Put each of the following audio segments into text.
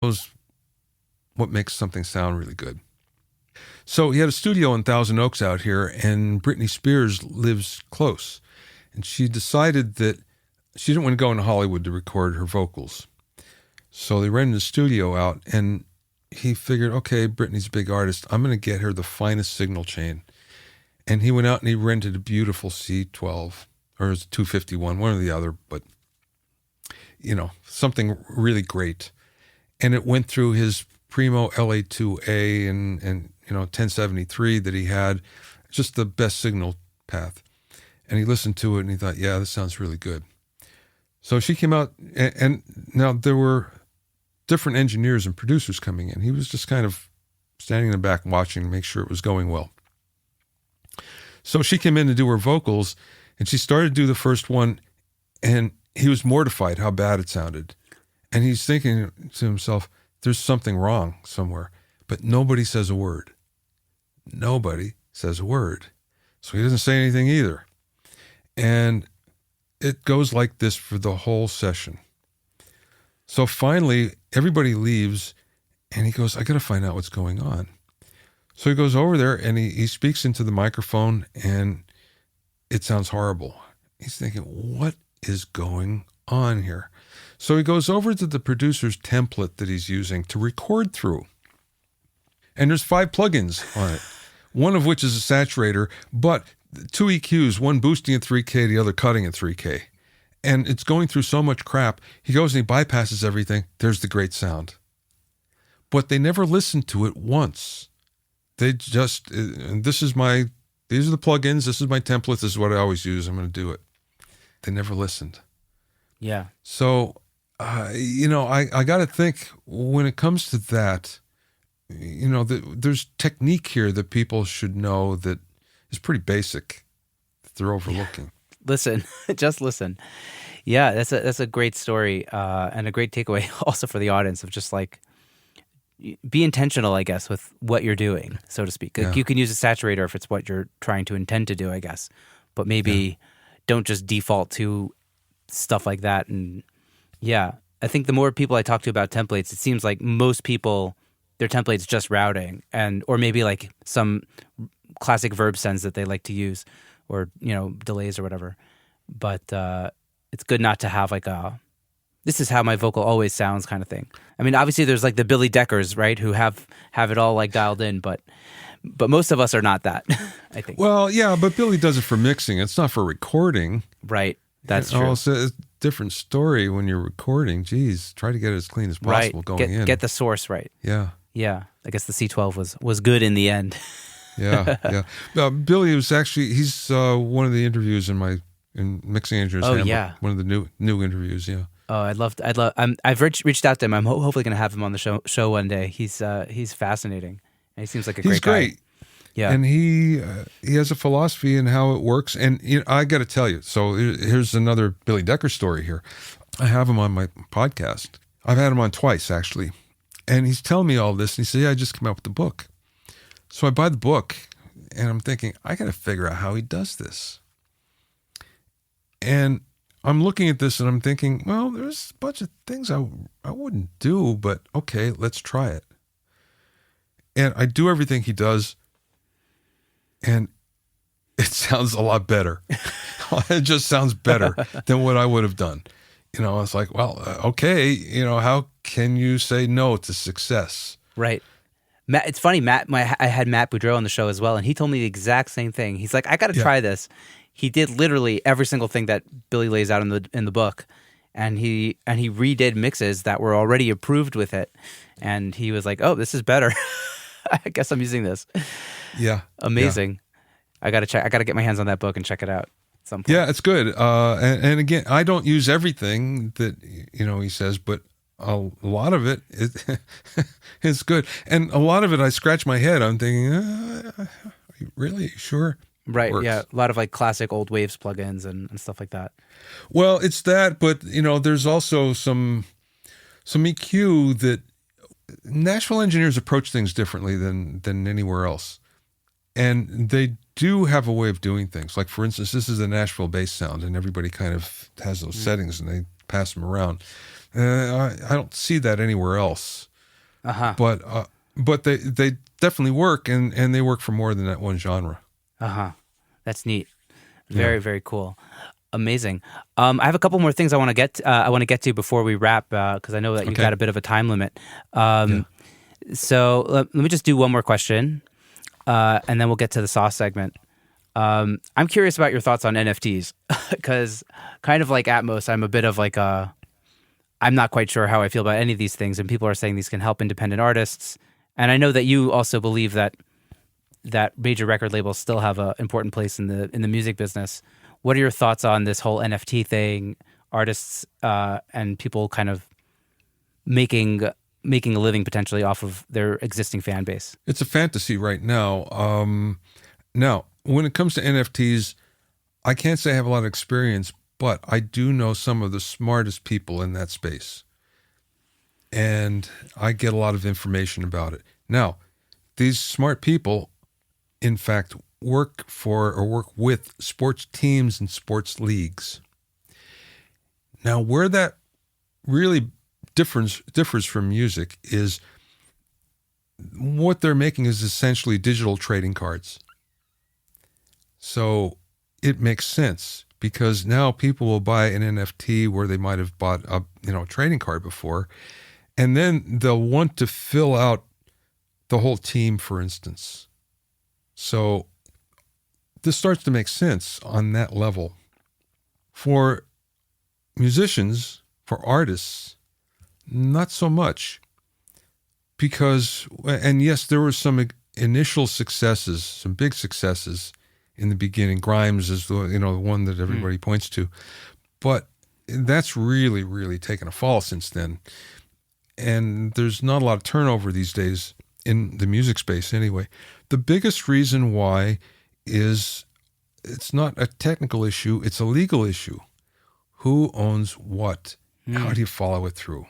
knows what makes something sound really good. So he had a studio in Thousand Oaks out here, and Britney Spears lives close. And she decided that she didn't want to go into Hollywood to record her vocals. So they rented the studio out, and he figured, okay, Britney's a big artist. I'm going to get her the finest signal chain. And he went out and he rented a beautiful C12, or it was a 251, one or the other, but, something really great. And it went through his Primo LA2A and 1073 that he had, just the best signal path. And he listened to it and he thought, yeah, this sounds really good. So she came out, and now there were different engineers and producers coming in. He was just kind of standing in the back watching to make sure it was going well. So she came in to do her vocals, and she started to do the first one, and he was mortified how bad it sounded. And he's thinking to himself, there's something wrong somewhere. But nobody says a word. Nobody says a word. So he doesn't say anything either. And it goes like this for the whole session. So finally, everybody leaves, and he goes, I got to find out what's going on. So he goes over there, and he speaks into the microphone, and it sounds horrible. He's thinking, what is going on here? So he goes over to the producer's template that he's using to record through. And there's 5 plugins on it, one of which is a saturator, but 2 EQs, one boosting at 3K, the other cutting at 3K. And it's going through so much crap. He goes and he bypasses everything. There's the great sound. But they never listened to it once. They just, these are the plugins, this is my template, this is what I always use, I'm going to do it. They never listened. Yeah. So, I got to think when it comes to that, there's technique here that people should know that is pretty basic that they're overlooking. Listen, just listen. Yeah, that's a great story and a great takeaway also for the audience of just like, be intentional, I guess, with what you're doing, so to speak. Like, you can use a saturator if it's what you're trying to intend to do, I guess. But maybe don't just default to stuff like that. And yeah, I think the more people I talk to about templates, it seems like most people, their template's just routing or maybe like some classic verb sends that they like to use or, delays or whatever. But it's good not to have like this is how my vocal always sounds kind of thing. I mean, obviously there's like the Billy Deckers, right, who have it all like dialed in, but most of us are not that, I think. Well, yeah, but Billy does it for mixing. It's not for recording. Right. That's true. It's a different story when you're recording. Geez, try to get it as clean as possible going in. Get the source right. Yeah. Yeah. I guess the C12 was good in the end. Yeah. Billy was actually, he's one of the interviews in Mixing Engineers Handbook. Yeah. One of the new interviews, yeah. Oh, I've reached out to him. I'm hopefully going to have him on the show one day. He's fascinating. And he seems like a great guy. He's great. Yeah. And he has a philosophy in how it works. And I got to tell you, so here's another Billy Decker story here. I have him on my podcast. I've had him on twice, actually. And he's telling me all this. And he said, yeah, I just came out with the book. So I buy the book, and I'm thinking, I got to figure out how he does this. And I'm looking at this, and I'm thinking, well, there's a bunch of things I wouldn't do, but okay, let's try it. And I do everything he does, and it sounds a lot better. It just sounds better than what I would have done. It's like, well, okay, how can you say no to success? Right. Matt, it's funny, I had Matt Boudreau on the show as well, and he told me the exact same thing. He's like, I got to try this. He did literally every single thing that Billy lays out in the book, and he redid mixes that were already approved with it, and he was like, oh, this is better. I guess I'm using this. Yeah. Amazing. Yeah. I got to get my hands on that book and check it out at some point. Yeah, it's good. And again, I don't use everything that, he says, but a lot of it is good. And a lot of it, I scratch my head. I'm thinking, are you really sure? Right, works? Yeah. A lot of like classic old Waves plugins and stuff like that. Well, it's that, but, there's also some EQ that Nashville engineers approach things differently than anywhere else. And they do have a way of doing things. Like, for instance, this is a Nashville bass sound, and everybody kind of has those settings, and they pass them around. I don't see that anywhere else. Uh-huh. But they definitely work, and they work for more than that one genre. Uh-huh. That's neat. Very, very cool. Amazing. I have a couple more things I want to get to before we wrap, because I know that you've got a bit of a time limit. So let me just do one more question, and then we'll get to the sauce segment. I'm curious about your thoughts on NFTs, because kind of like Atmos, I'm a bit of like I'm not quite sure how I feel about any of these things, and people are saying these can help independent artists. And I know that you also believe that major record labels still have an important place in the music business. What are your thoughts on this whole NFT thing, artists and people kind of making a living potentially off of their existing fan base? It's a fantasy right now. Now, when it comes to NFTs, I can't say I have a lot of experience, but I do know some of the smartest people in that space. And I get a lot of information about it. Now, these smart people, in fact, work with sports teams and sports leagues. Now, where that really differs from music is what they're making is essentially digital trading cards. So it makes sense because now people will buy an NFT where they might have bought a trading card before, and then they'll want to fill out the whole team, for instance. So this starts to make sense on that level. For musicians, for artists, not so much. Because, and yes, there were some initial successes, some big successes in the beginning. Grimes is the one that everybody points to. But that's really, really taken a fall since then. And there's not a lot of turnover these days in the music space anyway. The biggest reason why is it's not a technical issue, it's a legal issue. Who owns what? How do you follow it through?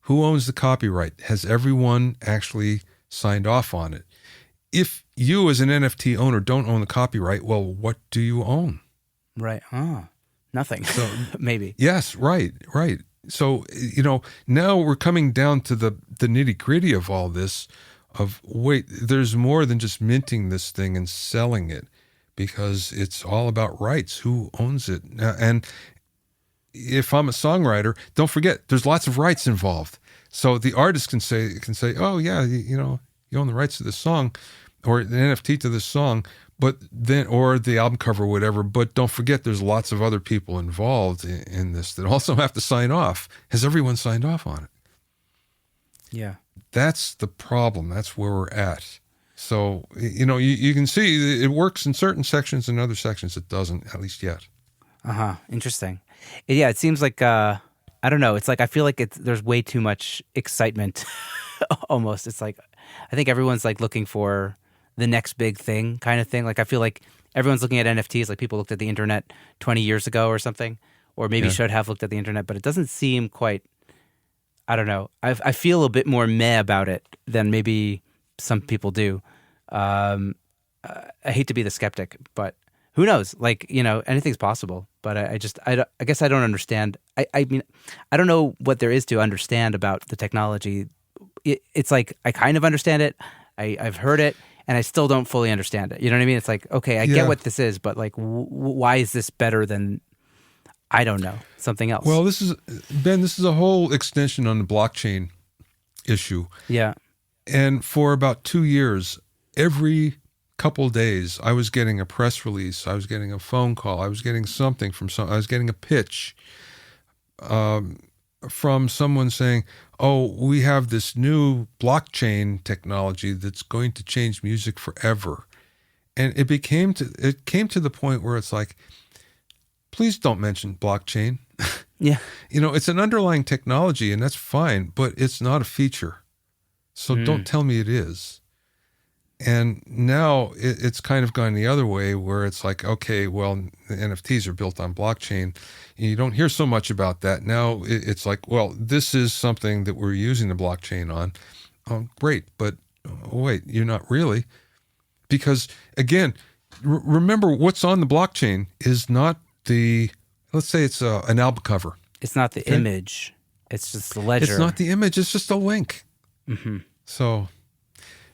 Who owns the copyright? Has everyone actually signed off on it? If you as an NFT owner don't own the copyright, well, what do you own? Right. Nothing. So maybe. Yes, right. So, now we're coming down to the nitty-gritty of all this. Wait, there's more than just minting this thing and selling it, because it's all about rights. Who owns it? And if I'm a songwriter, don't forget there's lots of rights involved. So the artist can say, oh yeah, you own the rights to this song, or an NFT to this song, but then, or the album cover, or whatever. But don't forget there's lots of other people involved in this that also have to sign off. Has everyone signed off on it? Yeah. That's the problem. That's where we're at. So, you can see it works in certain sections and other sections it doesn't, at least yet. Interesting. Yeah, it seems like, I don't know. It's like, I feel like there's way too much excitement almost. It's like, I think everyone's like looking for the next big thing kind of thing. Like, I feel like everyone's looking at NFTs like people looked at the internet 20 years ago or something, or maybe should have looked at the internet, but it doesn't seem quite, I don't know. I feel a bit more meh about it than maybe some people do. I hate to be the skeptic, but who knows? Like, anything's possible. But I guess I don't understand. I mean, I don't know what there is to understand about the technology. It's like I kind of understand it. I've heard it, and I still don't fully understand it. You know what I mean? It's like, okay, I get what this is, but like, why is this better than, I don't know, something else? Well, this is a whole extension on the blockchain some Yeah. And for about 2 years, every couple days, I was getting a press release, I was getting a phone call, I was getting something I was getting a pitch from someone saying, oh, we have this new blockchain technology that's going to change music forever. And it came to the point where it's like, please don't mention blockchain. Yeah. It's an underlying technology, and that's fine, but it's not a feature. So don't tell me it is. And now it's kind of gone the other way, where it's like, okay, well, the NFTs are built on blockchain. You don't hear so much about that. Now it's like, well, this is something that we're using the blockchain on. Oh, great. But wait, you're not really. Because again, remember what's on the blockchain is not let's say it's an album cover. It's not the image. It's just the ledger. It's not the image. It's just a link. So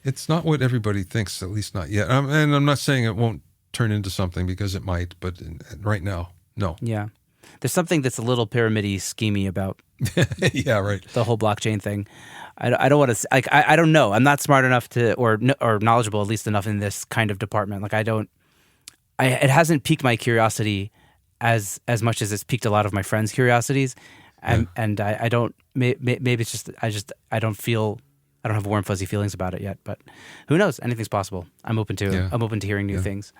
it's not what everybody thinks, at least not yet. And I'm not saying it won't turn into something, because it might, but right now, no. Yeah. There's something that's a little pyramid-y, schemy about Yeah, right. the whole blockchain thing. I don't want to, like, I don't know. I'm not smart enough to, or knowledgeable at least enough in this kind of department. Like, it hasn't piqued my curiosity as much as it's piqued a lot of my friends' curiosities. And I don't, maybe it's just, I don't have warm, fuzzy feelings about it yet, but who knows? Anything's possible. I'm open to hearing new things.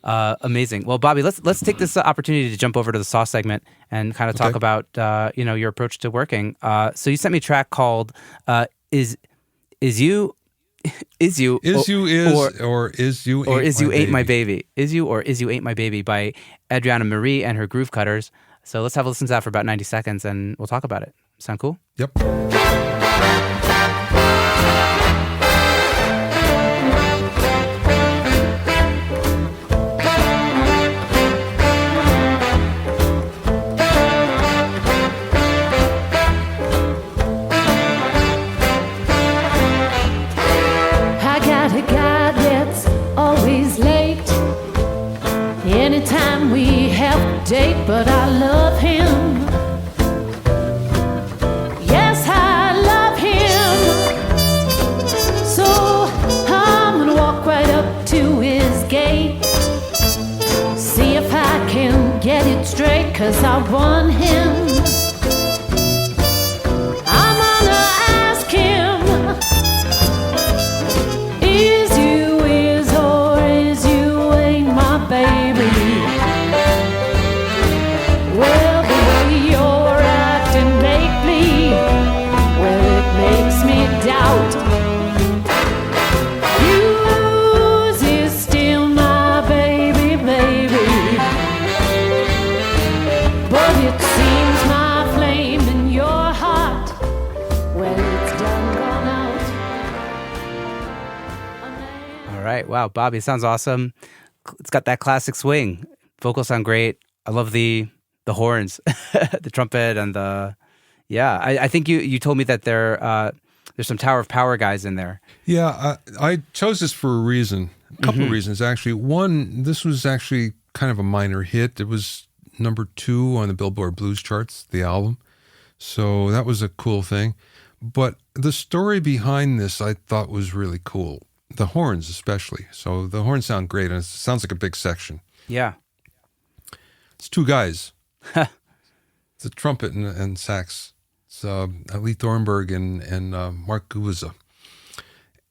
Amazing. Well, Bobby, let's take this opportunity to jump over to the Sauce segment and kind of talk about, your approach to working. So you sent me a track called, Is You Ain't My Baby. Is You or Is You Ain't My Baby by Adriana Marie and her Groove Cutters. So let's have a listen to that for about 90 seconds and we'll talk about it. Sound cool? Yep. Anytime we have a date, but I love him. Yes, I love him. So I'm gonna walk right up to his gate, see if I can get it straight, 'cause I want him. I'm gonna ask him, is you is or is you ain't my baby? Well, the way you're acting lately, well, it makes me doubt. Yours is still my baby, baby. But it seems my flame in your heart, well, it's done gone out. All right. Wow, Bobby, it sounds awesome. It's got that classic swing. Vocals sound great. I love the horns, the trumpet, and I think you told me that there's some Tower of Power guys in there. Yeah, I chose this for a reason. A couple of reasons, actually. One, this was actually kind of a minor hit. It was number 2 on the Billboard Blues charts, the album. So that was a cool thing. But the story behind this I thought was really cool. The horns especially. So the horns sound great, and it sounds like a big section. Yeah. It's 2 guys. It's a trumpet and sax. It's Lee Thornburg and Mark Guza.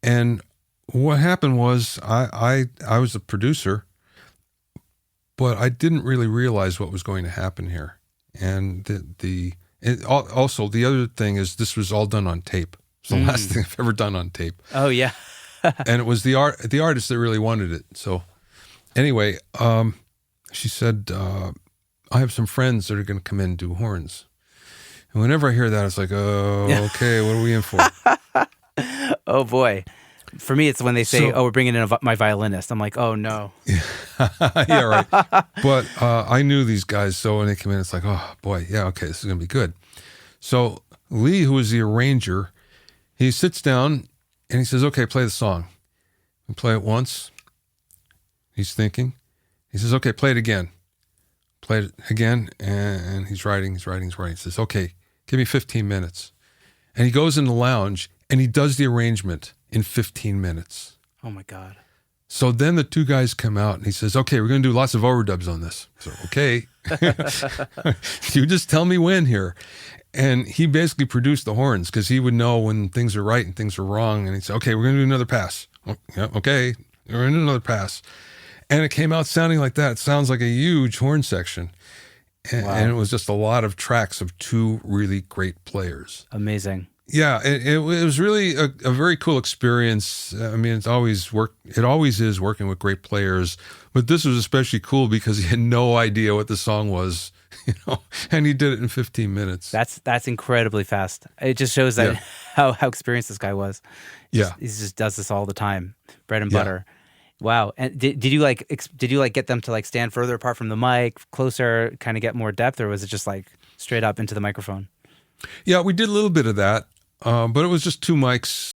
And what happened was I was a producer, but I didn't really realize what was going to happen here. And also the other thing is this was all done on tape. It's the last thing I've ever done on tape. Oh yeah. And it was the artist that really wanted it. So anyway, she said, I have some friends that are going to come in and do horns. And whenever I hear that, it's like, oh, okay, what are we in for? Oh boy. For me, it's when they say, we're bringing in my violinist. I'm like, oh no. Yeah, right. But I knew these guys, so when they come in, it's like, oh boy, yeah, okay, this is going to be good. So Lee, who is the arranger, he sits down and he says, okay, play the song. We play it once. He's thinking. He says, okay, play it again. Play it again, and he's writing. He says, okay, give me 15 minutes. And he goes in the lounge, and he does the arrangement in 15 minutes. Oh, my God. So then the 2 guys come out, and he says, okay, we're going to do lots of overdubs on this. So, okay. You just tell me when here. And he basically produced the horns because he would know when things are right and things are wrong. And he'd say, okay, we're going to do another pass. Oh, yeah, okay, we're going to do another pass. And it came out sounding like that. It sounds like a huge horn section. And it was just a lot of tracks of 2 really great players. Amazing. Yeah, it was really a very cool experience. I mean, it always is working with great players. But this was especially cool because he had no idea what the song was, and he did it in 15 minutes. That's incredibly fast. It just shows that how experienced this guy was. He just does this all the time. Bread and butter. Wow. And did you get them to stand further apart from the mic, closer, kind of get more depth, or was it just straight up into the microphone? Yeah, we did a little bit of that. But it was just two mics